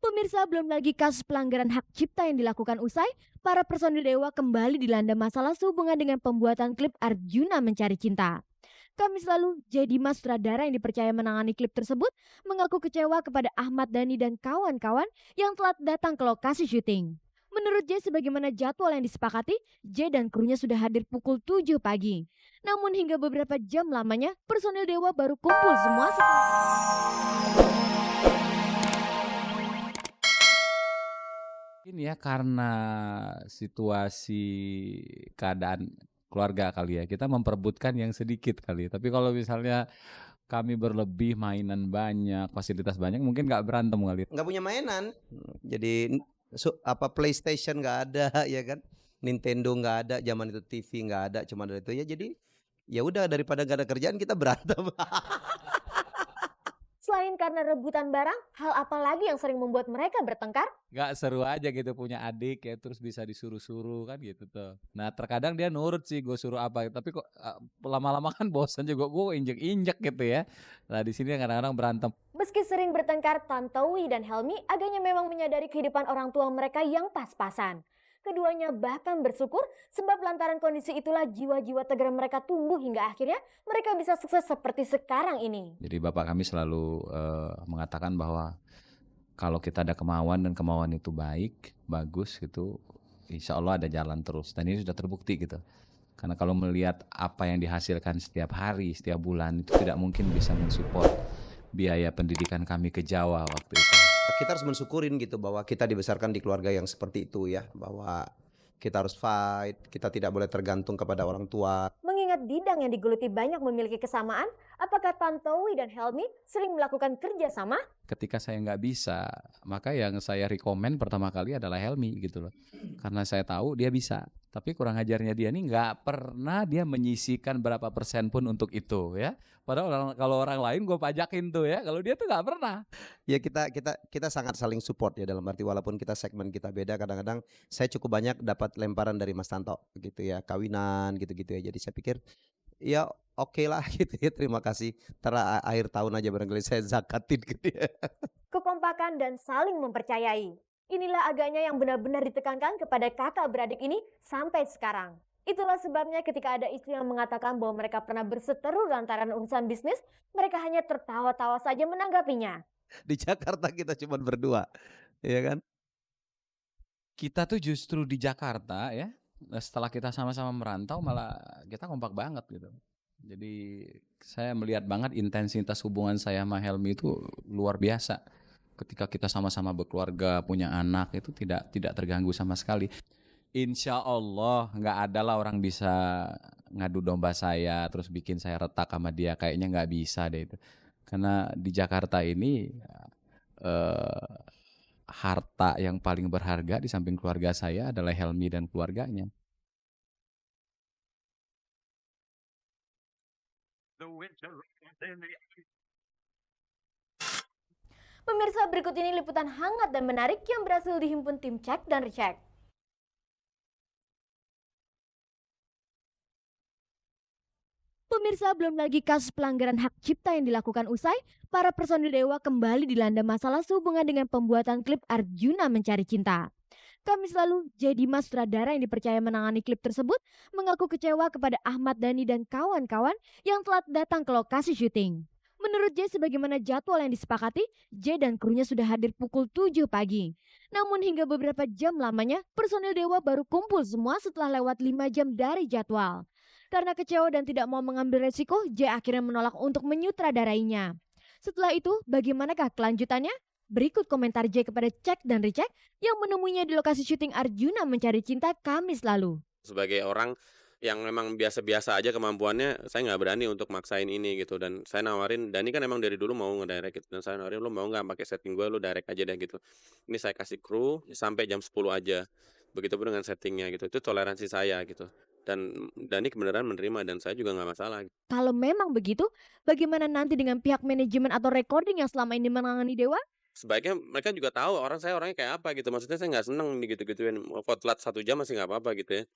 Pemirsa, belum lagi kasus pelanggaran hak cipta yang dilakukan usai, para personil Dewa kembali dilanda masalah sehubungan dengan pembuatan klip Arjuna Mencari Cinta. Kamis lalu, Jedima sutradara yang dipercaya menangani klip tersebut mengaku kecewa kepada Ahmad Dhani dan kawan-kawan yang telah datang ke lokasi syuting. Menurut J, sebagaimana jadwal yang disepakati, J dan krunya sudah hadir pukul 7 pagi. Namun hingga beberapa jam lamanya, personil Dewa baru kumpul semua Mungkin ya karena situasi keadaan keluarga kali ya, kita memperebutkan yang sedikit kali. Tapi kalau misalnya kami berlebih, mainan banyak, fasilitas banyak, mungkin nggak berantem kali. Nggak punya mainan, jadi PlayStation nggak ada ya kan, Nintendo nggak ada, zaman itu TV nggak ada, cuma ada itu ya. Jadi ya udah, daripada nggak ada kerjaan kita berantem. Selain karena rebutan barang, hal apa lagi yang sering membuat mereka bertengkar? Nggak seru aja gitu punya adik ya, terus bisa disuruh-suruh kan gitu tuh. Nah terkadang dia nurut sih gue suruh apa, tapi kok lama-lama kan bosan juga gue injek-injek gitu ya. Nah di sini kadang-kadang berantem. Meski sering bertengkar, Tantowi dan Helmi agaknya memang menyadari kehidupan orang tua mereka yang pas-pasan. Keduanya bahkan bersyukur sebab lantaran kondisi itulah jiwa-jiwa tegar mereka tumbuh hingga akhirnya mereka bisa sukses seperti sekarang ini. Jadi bapak kami selalu mengatakan bahwa kalau kita ada kemauan dan kemauan itu baik, bagus gitu, insya Allah ada jalan terus. Dan ini sudah terbukti gitu. Karena kalau melihat apa yang dihasilkan setiap hari, setiap bulan, itu tidak mungkin bisa mensupport biaya pendidikan kami ke Jawa waktu itu. Kita harus mensyukurin gitu bahwa kita dibesarkan di keluarga yang seperti itu ya, bahwa kita harus fight, kita tidak boleh tergantung kepada orang tua. Mengingat bidang yang digeluti banyak memiliki kesamaan, apakah Tantowi dan Helmi sering melakukan kerja sama? Ketika saya nggak bisa, maka yang saya rekomen pertama kali adalah Helmi gitu loh. Karena saya tahu dia bisa. Tapi kurang ajarnya dia nih nggak pernah dia menyisihkan berapa persen pun untuk itu ya. Padahal kalau orang lain gue pajakin tuh ya, kalau dia tuh nggak pernah. Ya kita sangat saling support ya, dalam arti walaupun kita segmen kita beda, kadang-kadang saya cukup banyak dapat lemparan dari Mas Tanto gitu ya, kawinan gitu-gitu ya. Jadi saya pikir ya oke lah gitu ya, terima kasih. Akhir tahun aja barangkali saya zakatin gitu ya. Kekompakan dan saling mempercayai. Inilah agaknya yang benar-benar ditekankan kepada kakak beradik ini sampai sekarang. Itulah sebabnya ketika ada istri yang mengatakan bahwa mereka pernah berseteru lantaran urusan bisnis, mereka hanya tertawa-tawa saja menanggapinya. Di Jakarta kita cuma berdua, ya kan? Kita tuh justru di Jakarta ya, setelah kita sama-sama merantau malah kita kompak banget gitu. Jadi saya melihat banget intensitas hubungan saya sama Helmi itu luar biasa. Ketika kita sama-sama berkeluarga, punya anak, itu tidak terganggu sama sekali. Insya Allah nggak ada lah orang bisa ngadu domba saya terus bikin saya retak sama dia, kayaknya nggak bisa deh itu. Karena di Jakarta ini harta yang paling berharga di samping keluarga saya adalah Helmi dan keluarganya. Pemirsa, berikut ini liputan hangat dan menarik yang berhasil dihimpun tim Cek dan Recheck. Pemirsa, belum lagi kasus pelanggaran hak cipta yang dilakukan usai, para personil Dewa kembali dilanda masalah sehubungan dengan pembuatan klip Arjuna Mencari Cinta. Kamis lalu, Jedima sutradara yang dipercaya menangani klip tersebut mengaku kecewa kepada Ahmad Dhani dan kawan-kawan yang telah datang ke lokasi syuting. Menurut J, sebagaimana jadwal yang disepakati, J dan krunya sudah hadir pukul 7 pagi. Namun hingga beberapa jam lamanya, personil Dewa baru kumpul semua setelah lewat 5 jam dari jadwal. Karena kecewa dan tidak mau mengambil resiko, J akhirnya menolak untuk menyutradarainya. Setelah itu, bagaimanakah kelanjutannya? Berikut komentar J kepada Cek dan Recheck yang menemuinya di lokasi syuting Arjuna Mencari Cinta Kamis lalu. Sebagai orang yang memang biasa-biasa aja kemampuannya, saya nggak berani untuk maksain ini gitu. Dan saya nawarin, Dani kan emang dari dulu mau ngedirect gitu. Dan saya nawarin, lu mau nggak pakai setting gue, lu direct aja deh gitu. Ini saya kasih kru sampai jam 10 aja. Begitupun dengan settingnya gitu. Itu toleransi saya gitu. Dan Dani kebenaran menerima dan saya juga nggak masalah. Kalau memang begitu, bagaimana nanti dengan pihak manajemen atau recording yang selama ini menangani Dewa? Sebaiknya mereka juga tahu saya orangnya kayak apa gitu. Maksudnya saya nggak seneng gitu-gituin. Mau telat 1 jam masih nggak apa-apa gitu ya.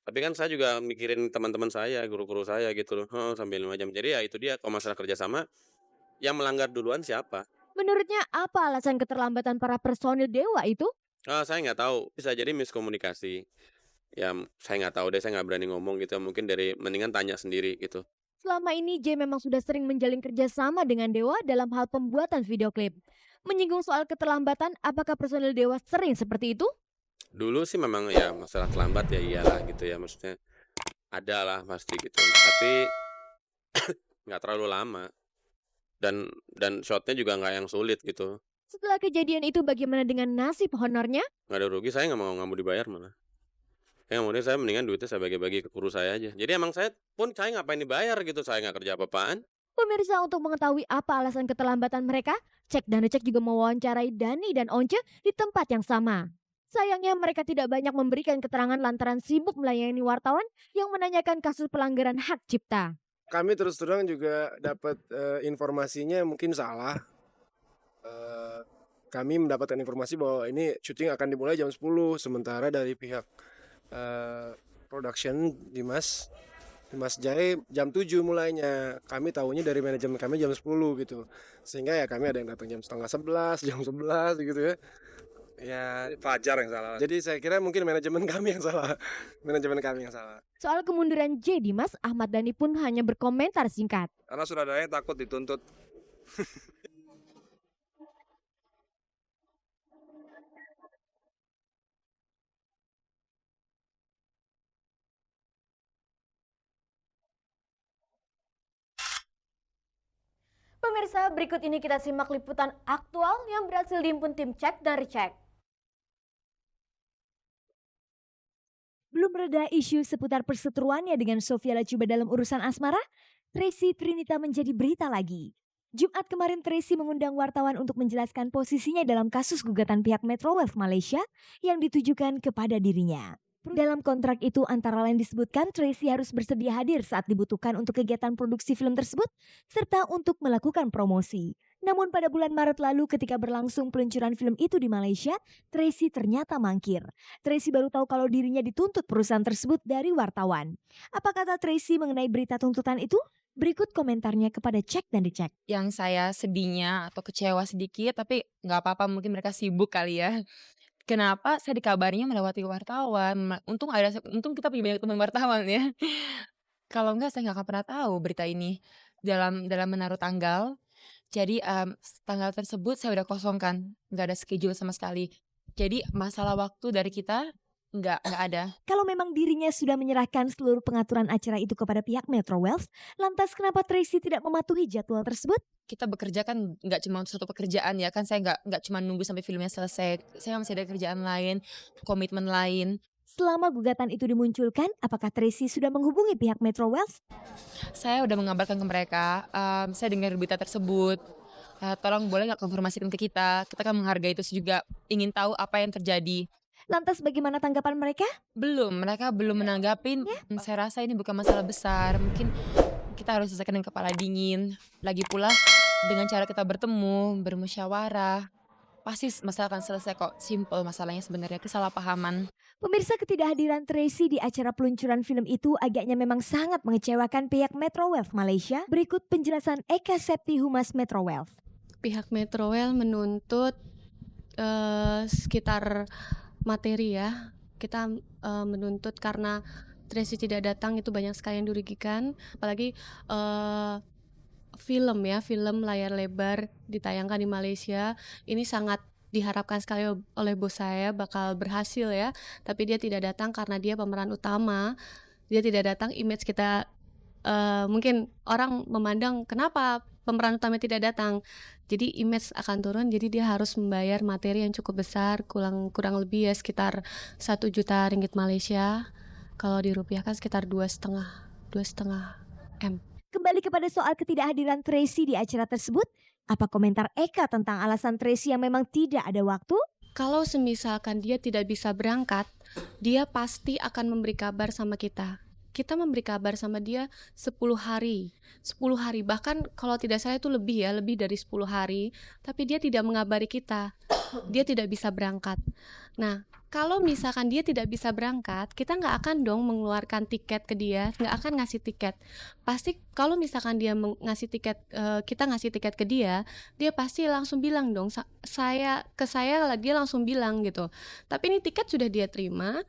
Tapi kan saya juga mikirin teman-teman saya, guru-guru saya gitu loh, sampai 5 jam. Jadi ya itu dia, kalau masalah kerjasama, yang melanggar duluan siapa? Menurutnya apa alasan keterlambatan para personil Dewa itu? Saya nggak tahu, bisa jadi miskomunikasi. Ya, saya nggak tahu deh, saya nggak berani ngomong gitu. Mungkin mendingan tanya sendiri gitu. Selama ini J memang sudah sering menjalin kerjasama dengan Dewa dalam hal pembuatan video klip. Menyinggung soal keterlambatan, apakah personil Dewa sering seperti itu? Dulu sih memang ya masalah terlambat ya iyalah gitu ya, maksudnya ada lah pasti gitu. Tapi nggak terlalu lama dan shotnya juga nggak yang sulit gitu. Setelah kejadian itu bagaimana dengan nasib honornya? Nggak ada rugi, saya nggak mau dibayar malah. Saya mendingan duitnya saya bagi-bagi ke kru saya aja. Jadi emang saya ngapain dibayar gitu, saya nggak kerja apa-apaan. Pemirsa, untuk mengetahui apa alasan keterlambatan mereka, Cek dan Recek juga mewawancarai Dani dan Once di tempat yang sama. Sayangnya mereka tidak banyak memberikan keterangan lantaran sibuk melayani wartawan yang menanyakan kasus pelanggaran hak cipta. Kami terus terang juga dapat informasinya mungkin salah. Kami mendapatkan informasi bahwa ini syuting akan dimulai jam 10, sementara dari pihak production Dimas Jai jam 7 mulainya. Kami tahunya dari manajemen kami jam 10 gitu. Sehingga ya kami ada yang datang jam setengah 11, jam 11 gitu ya. Ya Fajar yang salah. jadi saya kira mungkin manajemen kami yang salah. Manajemen kami yang salah. Soal kemunduran J Dimas, Ahmad Dhani pun hanya berkomentar singkat. Karena saudaranya takut dituntut. Pemirsa, berikut ini kita simak liputan aktual yang berhasil dihimpun tim Cek dan Recek. Belum reda isu seputar perseteruannya dengan Sofia Lachuba dalam urusan asmara, Tracy Trinita menjadi berita lagi. Jumat kemarin Tracy mengundang wartawan untuk menjelaskan posisinya dalam kasus gugatan pihak Metro Wealth Malaysia yang ditujukan kepada dirinya. Dalam kontrak itu antara lain disebutkan Tracy harus bersedia hadir saat dibutuhkan untuk kegiatan produksi film tersebut serta untuk melakukan promosi. Namun pada bulan Maret lalu ketika berlangsung peluncuran film itu di Malaysia, Tracy ternyata mangkir. Tracy baru tahu kalau dirinya dituntut perusahaan tersebut dari wartawan. Apa kata Tracy mengenai berita tuntutan itu? Berikut komentarnya kepada Cek dan Dicek. Yang saya sedihnya atau kecewa sedikit, tapi nggak apa-apa, mungkin mereka sibuk kali ya. Kenapa saya dikabarinya melewati wartawan? Untung kita punya banyak teman wartawan ya. Kalau enggak saya nggak akan pernah tahu berita ini dalam menaruh tanggal. Jadi tanggal tersebut saya udah kosongkan, nggak ada schedule sama sekali. Jadi masalah waktu dari kita nggak ada. Kalau memang dirinya sudah menyerahkan seluruh pengaturan acara itu kepada pihak Metro Wealth, lantas kenapa Tracy tidak mematuhi jadwal tersebut? Kita bekerja kan nggak cuma untuk satu pekerjaan ya kan, saya nggak cuma nunggu sampai filmnya selesai. Saya masih ada kerjaan lain, komitmen lain. Selama gugatan itu dimunculkan, apakah Tracy sudah menghubungi pihak Metro Wealth? Saya udah mengabarkan ke mereka, saya dengar berita tersebut. Tolong boleh nggak konfirmasikan ke kita kan menghargai itu juga, ingin tahu apa yang terjadi. Lantas bagaimana tanggapan mereka? Mereka belum menanggapin. Saya rasa ini bukan masalah besar, mungkin kita harus selesaikan dengan kepala dingin. Lagi pula dengan cara kita bertemu, bermusyawarah, pasti masalah akan selesai kok. Simple masalahnya sebenarnya, kesalahpahaman. Pemirsa, ketidakhadiran Tracy di acara peluncuran film itu agaknya memang sangat mengecewakan pihak Metro Wealth Malaysia. Berikut penjelasan Eka Septi Humas Metro Wealth. Pihak Metro Wealth menuntut sekitar materi ya. Kita menuntut karena Tracy tidak datang itu banyak sekali yang dirugikan. Apalagi film layar lebar ditayangkan di Malaysia. Ini sangat diharapkan sekali oleh bos saya bakal berhasil ya. Tapi dia tidak datang karena dia pemeran utama. Dia tidak datang, image kita mungkin orang memandang kenapa pemeran utama tidak datang. Jadi image akan turun, jadi dia harus membayar materi yang cukup besar, kurang lebih ya sekitar 1 juta ringgit Malaysia. Kalau dirupiahkan sekitar 2,5 M. Kembali kepada soal ketidakhadiran Tracy di acara tersebut, apa komentar Eka tentang alasan Tracy yang memang tidak ada waktu? Kalau semisalkan dia tidak bisa berangkat, dia pasti akan memberi kabar sama kita. Kita memberi kabar sama dia 10 hari, bahkan kalau tidak salah itu lebih dari 10 hari, tapi dia tidak mengabari kita. dia tidak bisa berangkat. Nah, kalau misalkan dia tidak bisa berangkat, kita nggak akan dong mengeluarkan tiket ke dia, nggak akan ngasih tiket. Pasti kalau misalkan dia ngasih tiket, kita ngasih tiket ke dia pasti langsung bilang dong, dia langsung bilang gitu. Tapi ini tiket sudah dia terima,